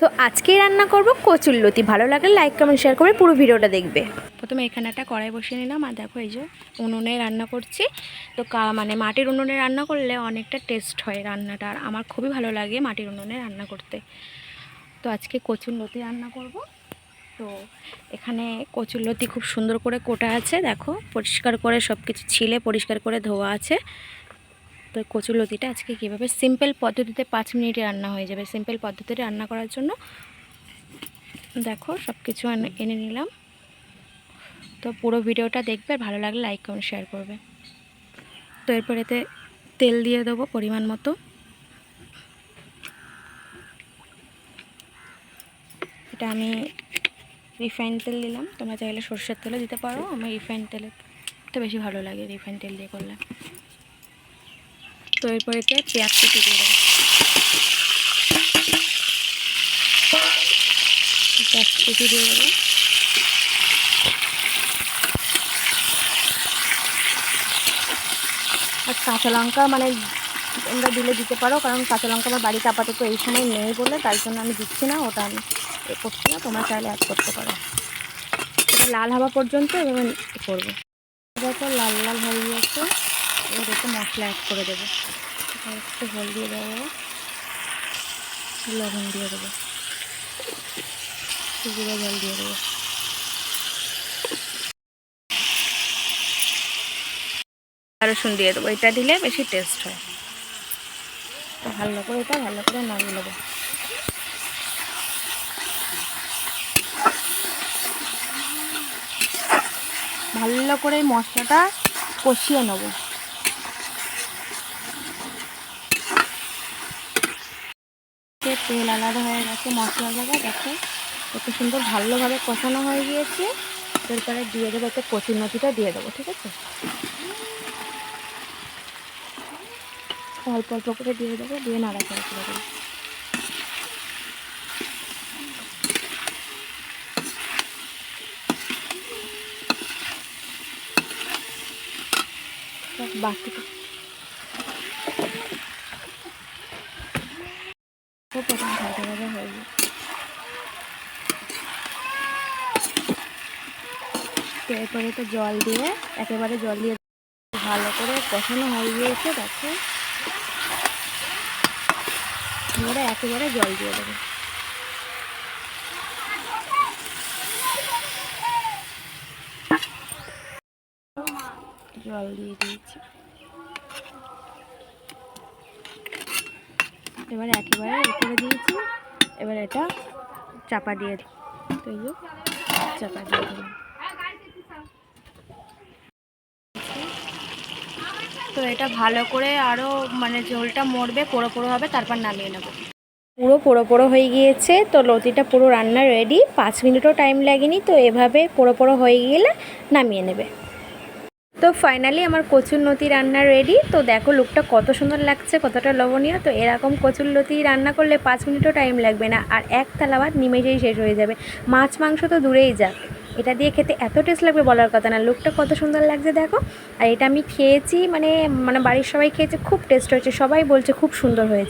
তো আজকেই রান্না করব কচুরলতি। ভালো লাগলে লাইক কমেন্ট শেয়ার করে পুরো ভিডিওটা দেখবে। প্রথমে এখানে একটা কড়াই বসিয়ে নিলাম, আর দেখো এই যে উনুনে রান্না করছি। তো মানে মাটির উনুনে রান্না করলে অনেকটা টেস্ট হয় রান্নাটা, আর আমার খুবই ভালো লাগে মাটির উনুনে রান্না করতে। তো আজকে কচুরলতি রান্না করব। তো এখানে কচুরলতি খুব সুন্দর করে কোটা আছে, দেখো পরিষ্কার করে সব কিছু ছিলে পরিষ্কার করে ধোয়া আছে। তো কচুরলতিটা আজকে কীভাবে সিম্পল পদ্ধতিতে 5 মিনিটে রান্না হয়ে যাবে। সিম্পল পদ্ধতিতে রান্না করার জন্য দেখো সব কিছু এনে নিলাম। তো পুরো ভিডিওটা দেখবে, আর ভালো লাগলে লাইক কমেন্ট শেয়ার করবে। তো এরপর এতে তেল দিয়ে দেবো পরিমাণ মতো। এটা আমি রিফাইন তেল দিলাম, তোমরা চাইলে সরষের তেলও দিতে পারো। আমার রিফাইন তেলটা বেশি ভালো লাগে রিফাইন তেল দিয়ে করলে। তো এরপর এতে পেঁয়াজ কুচি দিয়ে দেবো। পেঁয়াজ কুচি দিয়ে দেবো। আর কাঁচা লঙ্কা মানে তোমরা দিলে দিতে পারো, কারণ কাঁচা লঙ্কা আমার বাড়িতে আপাতত এই সময় নেই বলে তাই জন্য আমি দিচ্ছি না, ওটা আমি করছি না। তোমরা চাইলে অ্যাড করতে পারো। এটা লাল হওয়া পর্যন্ত এভাবে করবো। দেখো লাল লাল হয়ে গিয়েছে, এবার একটু মশলা অ্যাড করে দেবো। একটু হলদি দিয়ে দেবো, লবণ দিয়ে দেবো, গুঁড়ো জল দিয়ে দেবো। রসুন দিয়ে দেবো, এটা দিলে বেশি টেস্ট হয়। তো ভালো করে নাড়িয়ে নেবো। ভালো করে মশলাটা কষিয়ে নেবো। তেল আলাদা হয়ে গেছে মশলার জায়গায়, দেখো কত সুন্দর ভালোভাবে কষানো হয়ে গিয়েছে। এরপরে দিয়ে দেবো একটা কচুরলতিটা দিয়ে দেবো, ঠিক আছে? অল্প অল্প করে দিয়ে দেবো, দিয়ে নাড়াচাড়া করে দেবো। বাকিটা প্রথম ভাজা ভাজা হয়ে গেছে। তো এরপরে তো জল দিয়ে একেবারে জল দিয়ে ভালো করে কষানো হয়ে গিয়েছে, দেখো এবারে একেবারে জল দিয়ে দেবো। জল দিয়ে দিয়েছি, এবারে একেবারে উপরে দিয়েছি। এবার এটা চাপা দিয়ে দিই। তো এই চাপা দিয়ে দিলাম। তো এটা ভালো করে আরও মানে ঝোলটা মরবে, পোড়ো পোড়ো হবে, তারপর নামিয়ে নেব। পুরো পোড়ো পোড়ো হয়ে গিয়েছে। তো লতিটা পুরো রান্না রেডি, 5 মিনিটও টাইম লাগেনি। তো এভাবে পোড়ো পোড়ো হয়ে গেলে নামিয়ে নেবে। তো ফাইনালি আমার কচুরলতি রান্না রেডি। তো দেখো লুকটা কত সুন্দর লাগছে, কতটা লবণীয়। তো এরকম কচুরলতি রান্না করলে 5 মিনিটও টাইম লাগবে না, আর এক থালা ভাত নিমেষেই শেষ হয়ে যাবে। মাছ মাংস তো দূরেই যাক, এটা দিয়ে খেতে এত টেস্ট লাগবে বলার কথা না। লুকটা কত সুন্দর লাগছে দেখো। আর এটা আমি খেয়েছি, মানে বাড়ির সবাই খেয়েছে, খুব টেস্ট হয়েছে, সবাই বলছে খুব সুন্দর হয়েছে।